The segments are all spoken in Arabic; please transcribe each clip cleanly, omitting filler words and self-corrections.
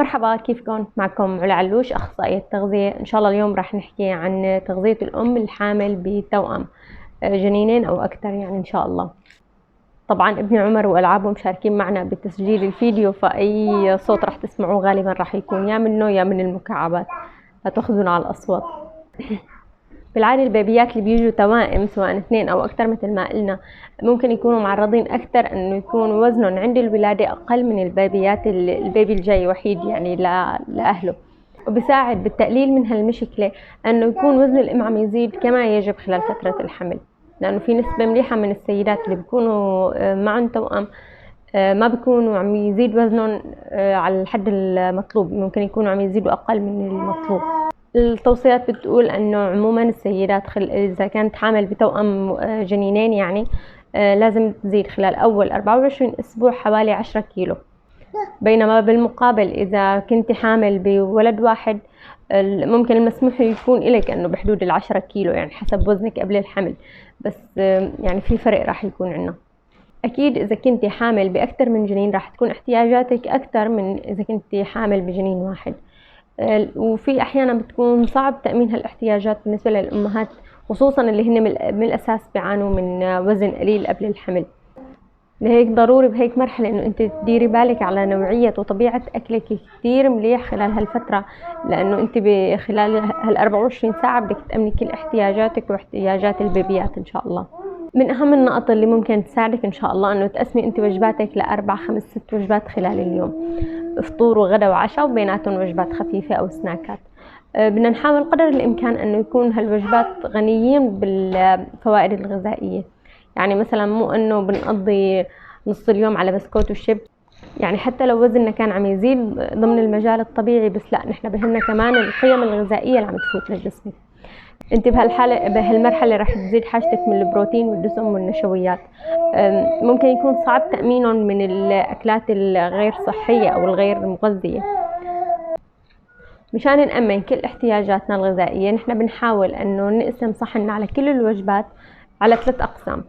مرحبا، كيفكم؟ معكم علا علوش، أخصائية تغذية. إن شاء الله اليوم راح نحكي عن تغذية الأم الحامل بتوأم جنينين أو أكثر يعني إن شاء الله. طبعا ابني عمر وألعابه مشاركين معنا بتسجيل الفيديو، فأي صوت راح تسمعوه غالبا راح يكون يا منه يا من المكعبات، لا تأخذونا على الأصوات. بالعادة البيبيات اللي بيجوا توائم سواء 2 أو أكثر مثل ما قلنا ممكن يكونوا معرضين أكثر إنه يكون وزنهم عند الولادة أقل من البيبيات البيبي الجاي وحيد يعني لأهله، وبساعد بالتقليل من هالمشكلة إنه يكون وزن الأم عم يزيد كما يجب خلال فترة الحمل، لأنه في نسبة مليحة من السيدات اللي بيكونوا معهم توأم ما بيكونوا عم يزيد وزنهم على الحد المطلوب، ممكن يكونوا عم يزيدوا أقل من المطلوب. التوصيات بتقول انه عموما السيدات اذا كانت حامل بتوأم جنينين يعني لازم تزيد خلال اول 24 اسبوع حوالي 10 كيلو، بينما بالمقابل اذا كنت حامل بولد واحد ممكن المسموح يكون لك انه بحدود 10 كيلو يعني حسب وزنك قبل الحمل، بس يعني في فرق راح يكون عندنا. اكيد اذا كنت حامل باكثر من جنين راح تكون احتياجاتك اكثر من اذا كنت حامل بجنين واحد، وفي احيانا بتكون صعب تامين هالاحتياجات بالنسبه للامهات، خصوصا اللي هن من الاساس بيعانوا من وزن قليل قبل الحمل. لهيك ضروري بهيك مرحله انه انت تديري بالك على نوعيه وطبيعه اكلك كثير مليح خلال هالفتره، لانه انت خلال هال 24 ساعه بدك تامني كل احتياجاتك واحتياجات البيبيات ان شاء الله. من اهم النقط اللي ممكن تساعدك ان شاء الله انه تقسمي انت وجباتك ل4 5 6 وجبات خلال اليوم، فطور وغدا وعشاء وبيناتهم وجبات خفيفه او سناكات. بدنا نحاول قدر الامكان انه يكون هالوجبات غنيين بالفوائد الغذائيه، يعني مثلا مو انه بنقضي نص اليوم على بسكوت وشيب، يعني حتى لو وزننا كان عم يزيد ضمن المجال الطبيعي، بس لا نحن بهمنا كمان القيم الغذائيه اللي عم تفوت لجسمك. انت بهالمرحله راح تزيد حاجتك من البروتين والدسم والنشويات، ممكن يكون صعب تامينهم من الاكلات الغير صحيه او الغير مغذيه. مشان نأمن كل احتياجاتنا الغذائيه نحن بنحاول انه نقسم صحننا على كل الوجبات على 3 اقسام،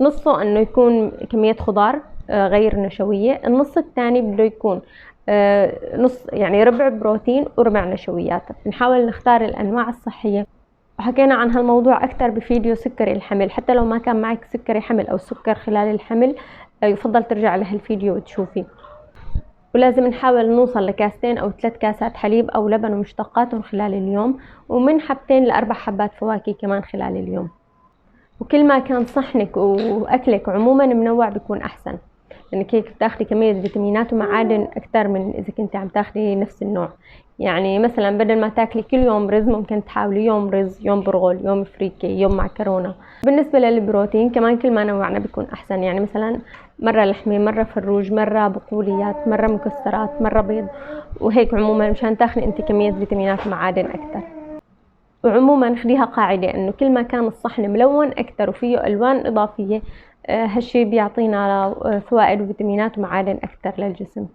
نصه انه يكون كميه خضار غير نشويه، النص الثاني بده يكون نص يعني ربع بروتين وربع نشويات. بنحاول نختار الانواع الصحيه، وحكينا عن هالموضوع أكثر بفيديو سكري الحمل، حتى لو ما كان معك سكري حمل أو سكر خلال الحمل يفضل ترجع لهالفيديو وتشوفي. ولازم نحاول نوصل ل2 أو 3 كاسات حليب أو لبن ومشتقاتهم خلال اليوم، ومن 2 ل4 حبات فواكه كمان خلال اليوم. وكل ما كان صحنك وأكلك عموما منوع بيكون أحسن، لأنك هيك بتاخدي كمية فيتامينات ومعادن أكثر من إذا كنت عم تاخدي نفس النوع. يعني مثلا بدل ما تاكلي كل يوم رز ممكن تحاولي يوم رز، يوم برغل، يوم فريكة، يوم معكرونة. بالنسبة للبروتين كمان كل ما نوعنا بيكون أحسن، يعني مثلا مرة لحمة، مرة فروج، مرة بقوليات، مرة مكسرات، مرة بيض، وهيك عموما مشان تاخدي انت كمية فيتامينات ومعادن أكثر. وعموما خليها قاعدة انه كل ما كان الصحن ملون أكثر وفيه ألوان إضافية هالشي بيعطينا فوائد وفيتامينات ومعادن أكثر للجسم.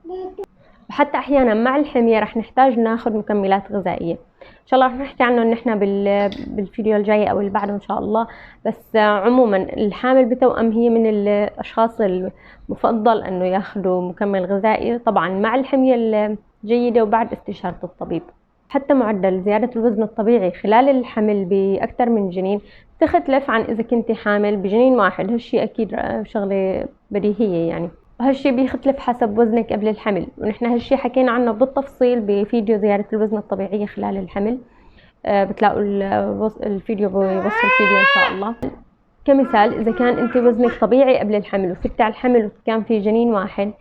وحتى احيانا مع الحمية رح نحتاج ناخذ مكملات غذائية، ان شاء الله رح نحكي عنه نحن بالفيديو الجاي او اللي بعده ان شاء الله. بس عموما الحامل بتوأم هي من الاشخاص المفضل انه ياخذوا مكمل غذائي، طبعا مع الحمية الجيدة وبعد استشارة الطبيب. حتى معدل زيادة الوزن الطبيعي خلال الحمل بأكثر من جنين تختلف عن إذا كنت حامل بجنين واحد، هالشي أكيد شغلة بديهية يعني، وهالشي بيختلف حسب وزنك قبل الحمل، ونحن هالشي حكينا عنه بالتفصيل بفيديو زيادة الوزن الطبيعية خلال الحمل، بتلاقوا الفيديو بوصف الفيديو إن شاء الله. كمثال إذا كان أنت وزنك طبيعي قبل الحمل وفتي على الحمل وكان في جنين واحد،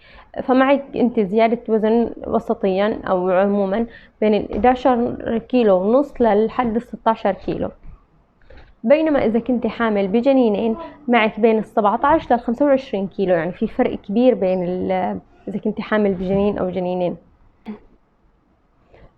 فمعك أنت زيادة وزن وسطيا أو عموما بين 11 كيلو ونص لحد 16 كيلو، بينما إذا كنت حامل بجنينين معك بين 17 ل 25 كيلو، يعني في فرق كبير بين إذا كنت حامل بجنين أو جنينين.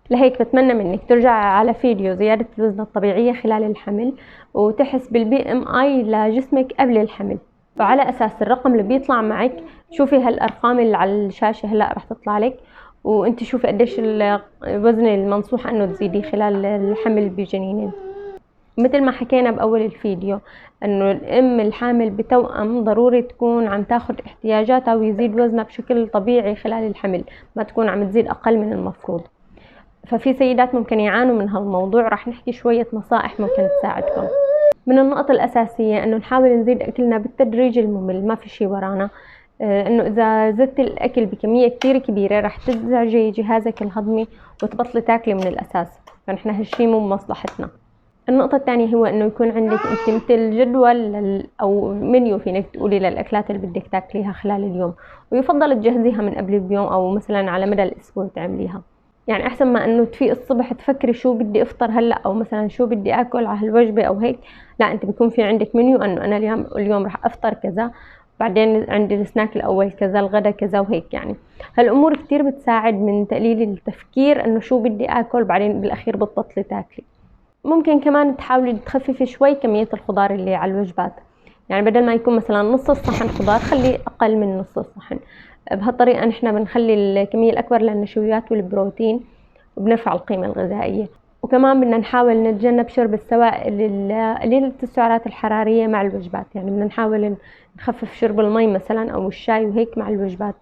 لهيك بتمنى منك ترجع على فيديو زيادة الوزن الطبيعية خلال الحمل وتحس بالBMI لجسمك قبل الحمل، وعلى أساس الرقم اللي بيطلع معك شوفي هالأرقام اللي على الشاشة هلأ رح تطلع لك، وانت شوفي قديش الوزن المنصوح أنه تزيدي خلال الحمل بجنينين. مثل ما حكينا بأول الفيديو انه الام الحامل بتوأم ضروري تكون عم تاخد احتياجاتها ويزيد وزنها بشكل طبيعي خلال الحمل، ما تكون عم تزيد اقل من المفروض. ففي سيدات ممكن يعانوا من هالموضوع، راح نحكي شوية نصائح ممكن تساعدكم. من النقط الأساسية انه نحاول نزيد اكلنا بالتدريج الممل، ما في شي ورانا. انه اذا زدت الاكل بكمية كتير كبيرة راح تزعجي جهازك الهضمي وتبطلي تاكلي من الاساس، فنحن هالشي مو بمصلحتنا. النقطة الثانية هو انه يكون عندك انت مثل جدول او منيو فينك تقولي للاكلات اللي بدك تاكليها خلال اليوم، ويفضل تجهزيها من قبل بيوم او مثلا على مدى الاسبوع تعمليها. يعني احسن ما انه تفيق الصبح تفكري شو بدي افطر هلا او مثلا شو بدي اكل على هالوجبة او هيك، لا انت بيكون في عندك منيو انه انا اليوم رح افطر كذا، بعدين عندي السناك الاول كذا، الغدا كذا وهيك. يعني هالامور كتير بتساعد من تقليل التفكير انه شو بدي اكل بعدين بالاخير بتبطلي تاكلي. ممكن كمان تحاولي تخففي شوي كمية الخضار اللي على الوجبات، يعني بدل ما يكون مثلا نص الصحن خضار خلي أقل من نص الصحن. بهالطريقة نحن بنخلي الكمية الأكبر للنشويات والبروتين وبنرفع القيمة الغذائية. وكمان بدنا نحاول نتجنب شرب السوائل قليلة السعرات الحرارية مع الوجبات، يعني بدنا نحاول نخفف شرب المي مثلا أو الشاي وهيك مع الوجبات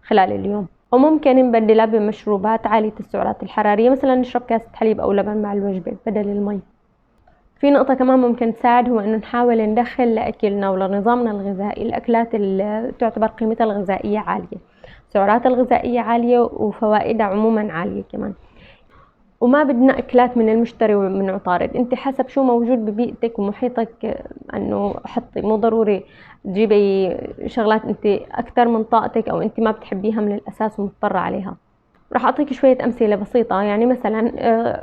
خلال اليوم. وممكن نبدلها بمشروبات عالية السعرات الحرارية، مثلا نشرب كاسة حليب أو لبن مع الوجبة بدل المي. في نقطة كمان ممكن تساعد هو إنه نحاول ندخل لأكلنا ولنظامنا الغذائي الأكلات اللي تعتبر قيمتها الغذائية عالية، سعراتها الغذائية عالية وفوائدها عموما عالية كمان. وما بدنا أكلات من المشتري ومن عطارد، انت حسب شو موجود ببيئتك ومحيطك انه حطي، مو ضروري تجيبي شغلات انت اكثر من طاقتك او انت ما بتحبيها من الاساس ومضطرة عليها. راح اعطيك شوية امثلة بسيطة، يعني مثلا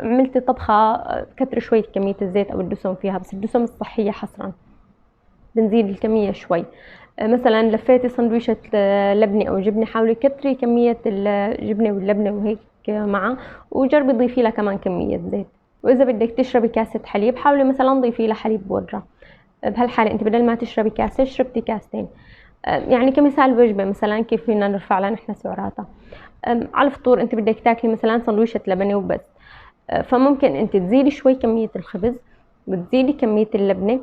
عملتي طبخة كتر شوية كمية الزيت او الدسم فيها، بس الدسم الصحية حصرا بنزيد الكمية شوي. مثلا لفيتي سندويشة لبنة او جبنة، حاولي كتري كمية الجبنة واللبنة وهيك معه، وجربي ضيفي لها كمان كمية زيت. واذا بدك تشربي كاسة حليب حاولي مثلا ضيفي لها حليب بودرة، بهالحالة انت بدل ما تشربي كاسة شربتي كاستين. يعني كمثال وجبة مثلا كيف فينا نرفع لها نحن سعراتها. على الفطور انت بدك تاكلي مثلا سندويشة لبنة وبس، فممكن انت تزيدي شوي كمية الخبز وتزيدي كمية اللبنة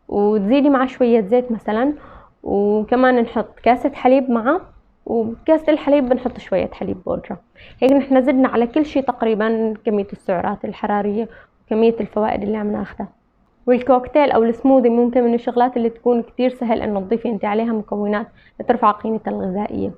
وتزيدي مع شوية زيت مثلا، وكمان نحط كاسة حليب معه، وبكاسة الحليب بنحط شوية حليب بودرة. هيك نحن زدنا على كل شي تقريبا كمية السعرات الحرارية وكمية الفوائد اللي عم ناخدها. والكوكتيل او السموذي ممكن من الشغلات اللي تكون كتير سهل انه تضيفي انت عليها مكونات لترفع قيمتها الغذائية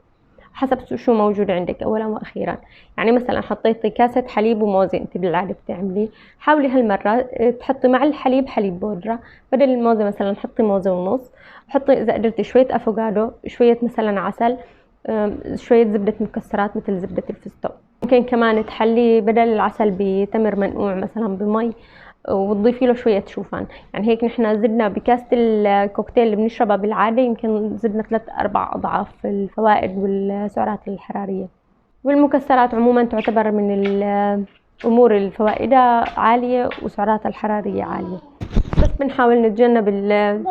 حسب شو موجود عندك اولا واخيرا. يعني مثلا حطيتي كاسة حليب وموزة انت بالعادة بتعملي، حاولي هالمرة تحطي مع الحليب حليب بودرة، بدل الموزة مثلا حطي موزة ونص، حطي اذا قدرتي شوية افوكادو، شوية مثلا عسل، شوية زبدة مكسرات مثل زبدة الفستق. ممكن كمان تحلي بدل العسل بتمر منقوع مثلا بمي وتضيفي له شوية شوفان. يعني هيك نحن زدنا بكاسة الكوكتيل اللي بنشربها بالعادة يمكن زدنا 3-4 أضعاف الفوائد والسعرات الحرارية. والمكسرات عموما تعتبر من الأمور اللي فوائدها عالية وسعراتها الحرارية عالية، بس بنحاول نتجنب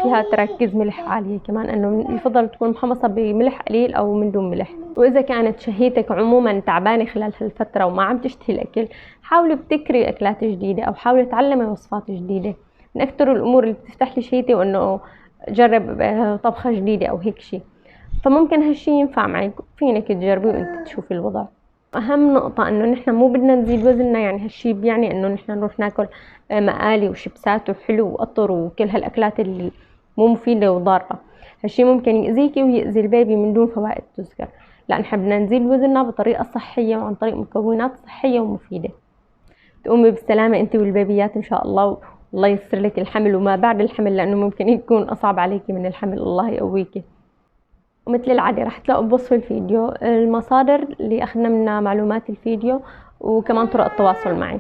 فيها تركيز ملح عالية كمان، انه يفضل تكون محمصة بملح قليل او من دون ملح. واذا كانت شهيتك عموما تعبانة خلال هالفترة وما عم تشتهي الاكل، حاولي ابتكري اكلات جديدة او حاولي تعلمي وصفات جديدة. من اكثر الامور اللي بتفتح لي شهيتي وانه جرب طبخة جديدة او هيك شي، فممكن هالشي ينفع معك، فينك تجربي وانت تشوفي الوضع. اهم نقطة انه نحن مو بدنا نزيد وزننا، يعني هالشي بيعني انه نحن نروح ناكل مقالي وشيبسات وحلو وقطر وكل هالاكلات اللي مو مفيدة وضارة. هالشي ممكن يأذيكي ويأذي البيبي من دون فوائد تذكر. لا، نحن بدنا نزيد وزننا بطريقة صحية وعن طريق مكونات صحية ومفيدة. تقومي بالسلامة انت والبيبيات ان شاء الله، والله ييسر لك الحمل وما بعد الحمل، لانه ممكن يكون اصعب عليكي من الحمل. الله يقويكي. ومثل العادة راح تلاقوا بوصف الفيديو المصادر اللي أخذنا منها معلومات الفيديو وكمان طرق التواصل معي.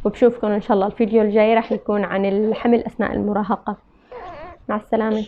وبشوفكم إن شاء الله الفيديو الجاي راح يكون عن الحمل أثناء المراهقة. مع السلامة.